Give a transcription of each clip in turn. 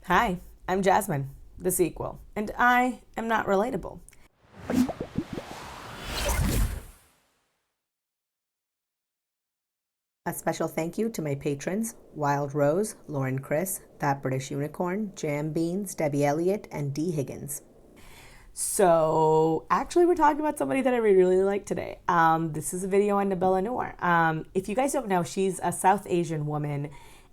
Hi, I'm Jasmine, the sequel, and I am not relatable. A special thank you to my patrons, Wild Rose, Lauren Chris, That British Unicorn, Jam Beans, Debbie Elliott, and D. Higgins. So actually we're talking about somebody that I really like today. This is a video on Nabela Noor. If you guys don't know, she's a South Asian woman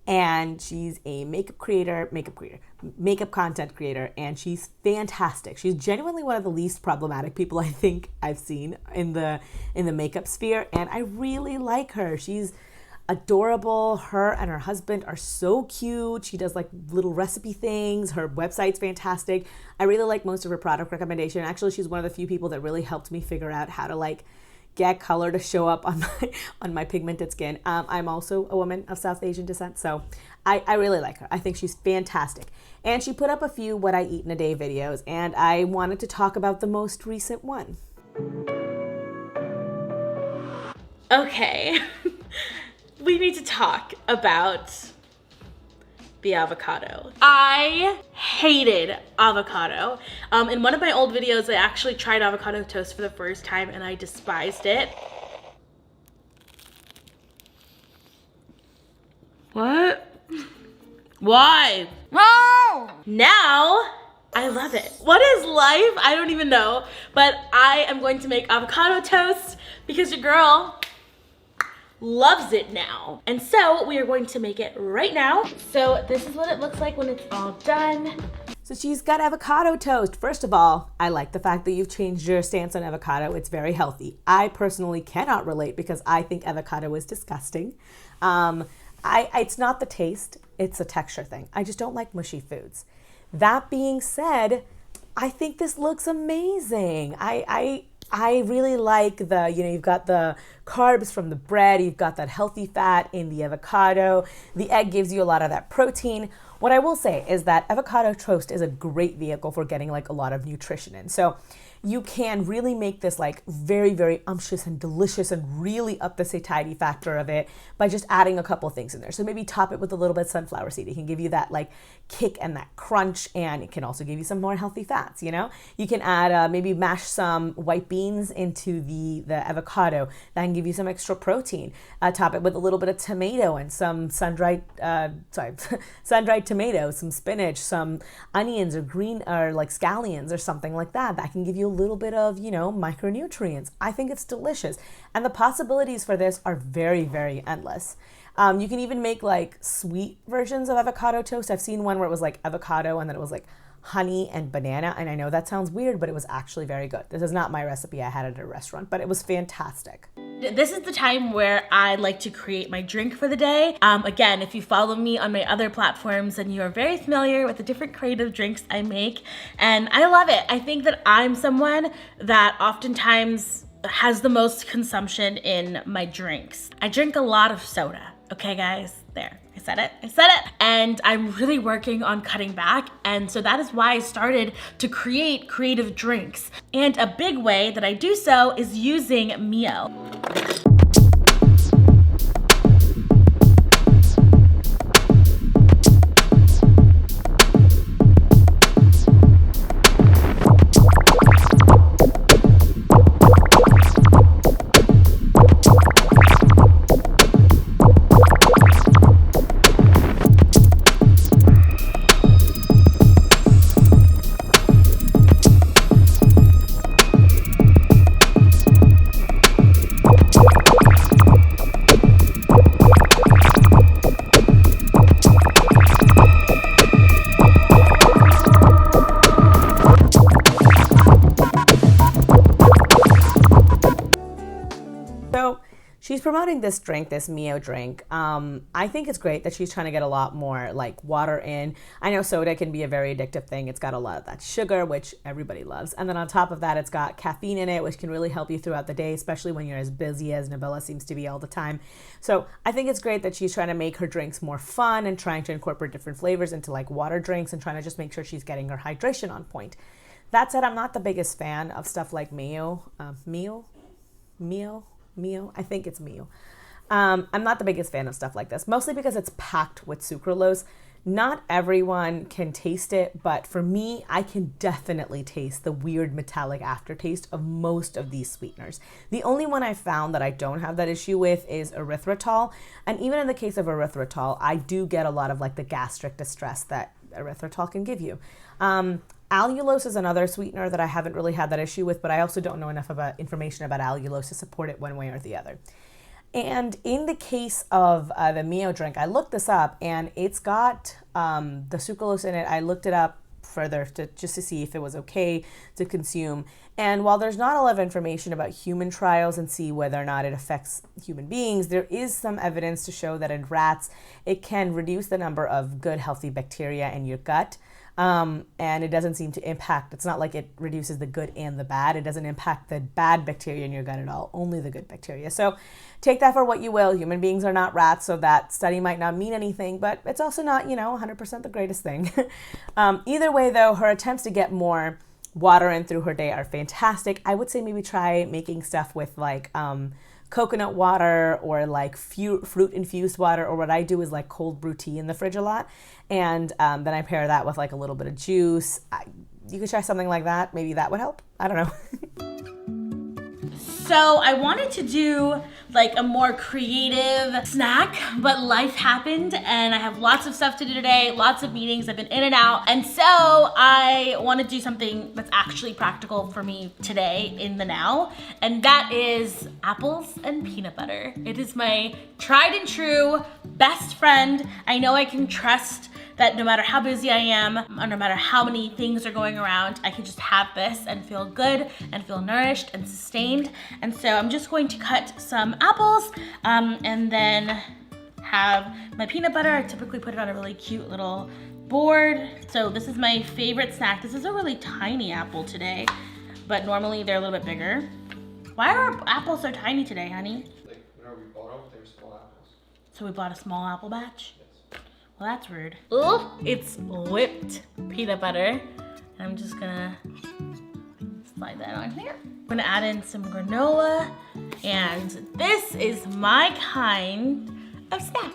and she's a makeup content creator, and she's fantastic. She's genuinely one of the least problematic people I think I've seen in the makeup sphere, and I really like her. She's adorable. Her and her husband are so cute. She does like little recipe things. Her website's fantastic. I really like most of her product recommendation. Actually, she's one of the few people that really helped me figure out how to like get color to show up on my pigmented skin. I'm also a woman of South Asian descent, so I really like her. I think she's fantastic. And she put up a few what I eat in a day videos, and I wanted to talk about the most recent one. Okay. We need to talk about the avocado. I hated avocado. In one of my old videos, I actually tried avocado toast for the first time and I despised it. What? Why? No! Now, I love it. What is life? I don't even know, but I am going to make avocado toast because your girl loves it now. And so we are going to make it right now. So this is what it looks like when it's all done. So she's got avocado toast. First of all, I like the fact that you've changed your stance on avocado. It's very healthy. I personally cannot relate because I think avocado is disgusting. It's not the taste, it's a texture thing. I just don't like mushy foods. That being said, I think this looks amazing. I really like you've got the carbs from the bread, you've got that healthy fat in the avocado. The egg gives you a lot of that protein. What I will say is that avocado toast is a great vehicle for getting like a lot of nutrition in. So you can really make this like very, very umptious and delicious and really up the satiety factor of it by just adding a couple things in there. So maybe top it with a little bit of sunflower seed. It can give you that like kick and that crunch, and it can also give you some more healthy fats, you know? You can add, maybe mash some white beans into the avocado. That can give you some extra protein. Top it with a little bit of tomato and some sun-dried tomato, some spinach, some onions or green or like scallions or something like that. That can give you a little bit of, micronutrients. I think it's delicious. And the possibilities for this are very, very endless. You can even make like sweet versions of avocado toast. I've seen one where it was like avocado and then it was like honey and banana. And I know that sounds weird, but it was actually very good. This is not my recipe I had at a restaurant, but it was fantastic. This is the time where I like to create my drink for the day. Again, if you follow me on my other platforms, then you are very familiar with the different creative drinks I make. And I love it. I think that I'm someone that oftentimes has the most consumption in my drinks. I drink a lot of soda. Okay, guys, there. I said it. And I'm really working on cutting back. And so that is why I started to create creative drinks. And a big way that I do so is using Mio. She's promoting this drink, this Mio drink. I think it's great that she's trying to get a lot more like water in. I know soda can be a very addictive thing. It's got a lot of that sugar, which everybody loves. And then on top of that, it's got caffeine in it, which can really help you throughout the day, especially when you're as busy as Nabela seems to be all the time. So I think it's great that she's trying to make her drinks more fun and trying to incorporate different flavors into like water drinks and trying to just make sure she's getting her hydration on point. That said, I'm not the biggest fan of stuff like Mio. I think it's Mio. I'm not the biggest fan of stuff like this, mostly because it's packed with sucralose. Not everyone can taste it, but for me, I can definitely taste the weird metallic aftertaste of most of these sweeteners. The only one I found that I don't have that issue with is erythritol. And even in the case of erythritol, I do get a lot of like the gastric distress that erythritol can give you. Allulose is another sweetener that I haven't really had that issue with, but I also don't know enough about information about allulose to support it one way or the other. And in the case of the Mio drink, I looked this up and it's got the sucralose in it. I looked it up further just to see if it was okay to consume. And while there's not a lot of information about human trials and see whether or not it affects human beings, there is some evidence to show that in rats, it can reduce the number of good, healthy bacteria in your gut. And it doesn't seem to impact, it's not like it reduces the good and the bad. It doesn't impact the bad bacteria in your gut at all, only the good bacteria. So take that for what you will. Human beings are not rats, so that study might not mean anything, but it's also not, 100% the greatest thing. Either way, though, her attempts to get more water in through her day are fantastic. I would say maybe try making stuff with like coconut water or like fruit infused water, or what I do is like cold brew tea in the fridge a lot, and then I pair that with like a little bit of juice. You could try something like that. Maybe that would help. I don't know. So I wanted to do like a more creative snack, but life happened and I have lots of stuff to do today, lots of meetings, I've been in and out. And so I want to do something that's actually practical for me today in the now. And that is apples and peanut butter. It is my tried and true best friend. I know I can trust that no matter how busy I am, or no matter how many things are going around, I can just have this and feel good and feel nourished and sustained. And so I'm just going to cut some apples and then have my peanut butter. I typically put it on a really cute little board. So this is my favorite snack. This is a really tiny apple today, but normally they're a little bit bigger. Why are our apples so tiny today, honey? Like, whenever we bought them, they were small apples. So we bought a small apple batch? Well, that's rude. Ooh, it's whipped peanut butter. And I'm just gonna slide that on here. I'm gonna add in some granola, and this is my kind of snack.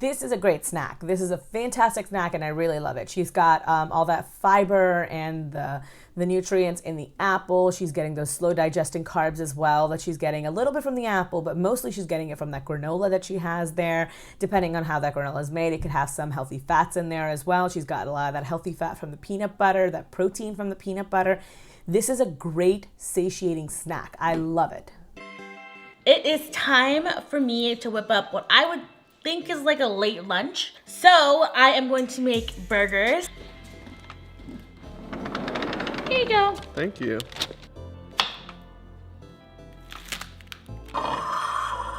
This is a great snack. This is a fantastic snack and I really love it. She's got all that fiber and the nutrients in the apple. She's getting those slow digesting carbs as well that she's getting a little bit from the apple, but mostly she's getting it from that granola that she has there. Depending on how that granola is made, it could have some healthy fats in there as well. She's got a lot of that healthy fat from the peanut butter, that protein from the peanut butter. This is a great satiating snack. I love it. It is time for me to whip up what I would think is like a late lunch. So I am going to make burgers. Here you go. Thank you. Oh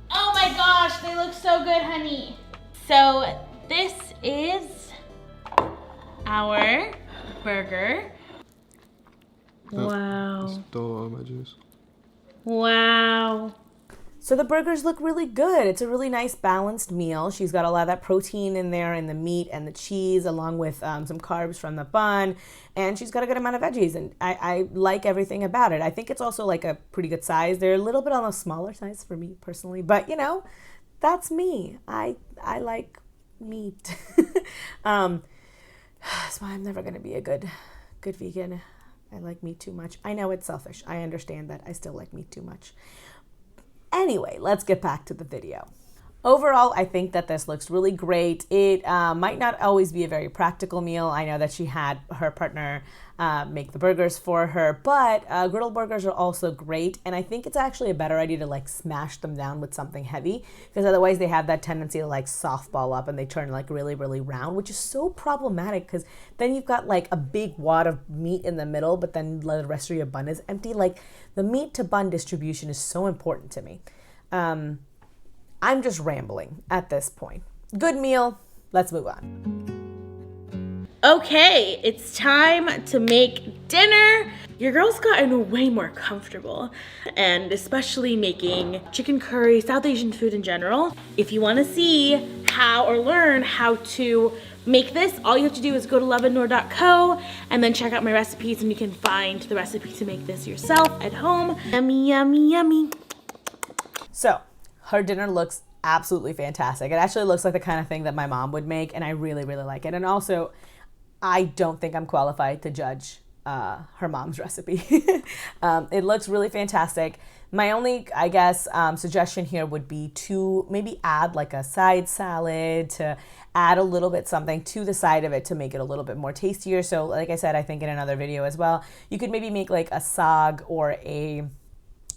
my gosh, they look so good, honey. So this is our burger. Wow. Still my juice. Wow. So the burgers look really good. It's a really nice balanced meal. She's got a lot of that protein in there and the meat and the cheese along with some carbs from the bun. And she's got a good amount of veggies and I like everything about it. I think it's also like a pretty good size. They're a little bit on the smaller size for me personally, but that's me. I like meat. So I'm never going to be a good vegan. I like meat too much. I know it's selfish. I understand that. I still like meat too much. Anyway, let's get back to the video. Overall, I think that this looks really great. It might not always be a very practical meal. I know that she had her partner make the burgers for her, but griddle burgers are also great. And I think it's actually a better idea to like smash them down with something heavy, because otherwise they have that tendency to like softball up and they turn like really, really round, which is so problematic because then you've got like a big wad of meat in the middle, but then the rest of your bun is empty. Like the meat to bun distribution is so important to me. I'm just rambling at this point. Good meal. Let's move on. Okay, it's time to make dinner. Your girl's gotten way more comfortable, and especially making chicken curry, South Asian food in general. If you want to see how or learn how to make this, all you have to do is go to loveandnoor.co and then check out my recipes, and you can find the recipe to make this yourself at home. Yummy, yummy, yummy. So her dinner looks absolutely fantastic. It actually looks like the kind of thing that my mom would make, and I really, really like it. And also, I don't think I'm qualified to judge her mom's recipe. It looks really fantastic. My only, I guess, suggestion here would be to maybe add like a side salad, to add a little bit something to the side of it to make it a little bit more tastier. So like I said, I think in another video as well, you could maybe make like a sag or a,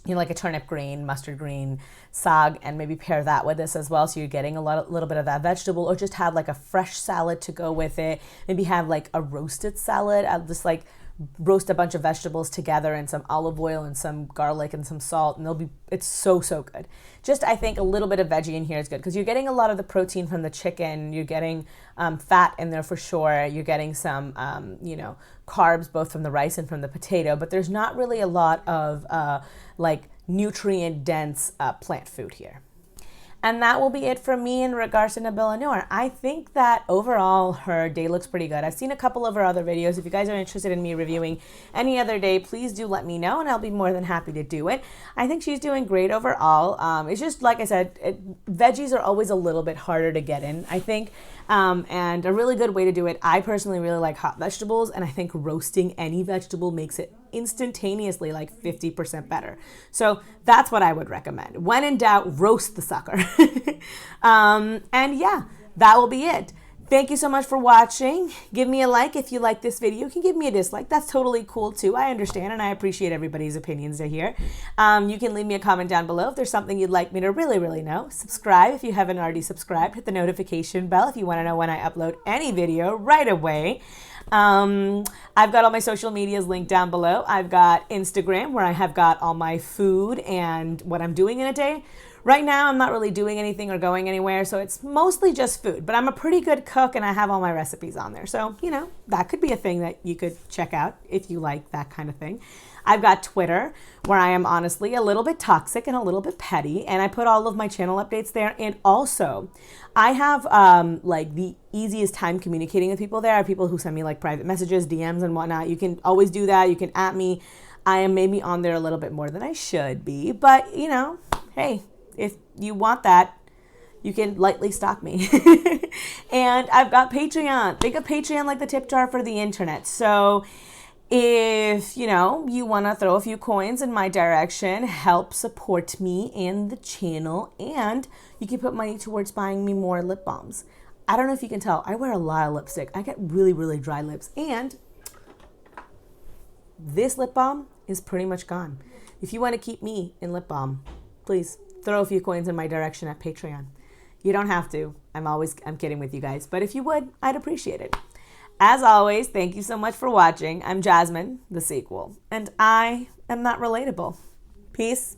like a turnip green, mustard green sag, and maybe pair that with this as well. So you're getting little bit of that vegetable, or just have like a fresh salad to go with it. Maybe have like a roasted salad, just like roast a bunch of vegetables together and some olive oil and some garlic and some salt, and it's so good. Just, I think a little bit of veggie in here is good because you're getting a lot of the protein from the chicken. You're getting fat in there for sure. You're getting some carbs both from the rice and from the potato, but there's not really a lot of like nutrient dense plant food here. And that will be it for me in regards to Nabela Noor. I think that overall her day looks pretty good. I've seen a couple of her other videos. If you guys are interested in me reviewing any other day, please do let me know and I'll be more than happy to do it. I think she's doing great overall. It's just, like I said, veggies are always a little bit harder to get in, I think. And a really good way to do it, I personally really like hot vegetables, and I think roasting any vegetable makes it instantaneously like 50% better. So that's what I would recommend. When in doubt, roast the sucker. And yeah, that will be it. Thank you so much for watching. Give me a like if you like this video. You can give me a dislike. That's totally cool too. I understand and I appreciate everybody's opinions are here. You can leave me a comment down below if there's something you'd like me to really know. Subscribe if you haven't already subscribed. Hit the notification bell if you want to know when I upload any video right away. I've got all my social medias linked down below. I've got Instagram, where I have got all my food and what I'm doing in a day. Right now, I'm not really doing anything or going anywhere, so it's mostly just food. But I'm a pretty good cook, and I have all my recipes on there. So, that could be a thing that you could check out if you like that kind of thing. I've got Twitter, where I am honestly a little bit toxic and a little bit petty, and I put all of my channel updates there. And also, I have like the easiest time communicating with people there. People who send me like private messages, DMs, and whatnot. You can always do that. You can @me. I am maybe on there a little bit more than I should be, but hey. If you want that, you can lightly stalk me. And I've got Patreon. Think of Patreon like the tip jar for the internet. So if, you want to throw a few coins in my direction, help support me and the channel, and you can put money towards buying me more lip balms. I don't know if you can tell, I wear a lot of lipstick. I get really dry lips, and this lip balm is pretty much gone. If you want to keep me in lip balm, please throw a few coins in my direction at Patreon. You don't have to. I'm kidding with you guys. But if you would, I'd appreciate it. As always, thank you so much for watching. I'm Jasmine, the sequel, and I am not relatable. Peace.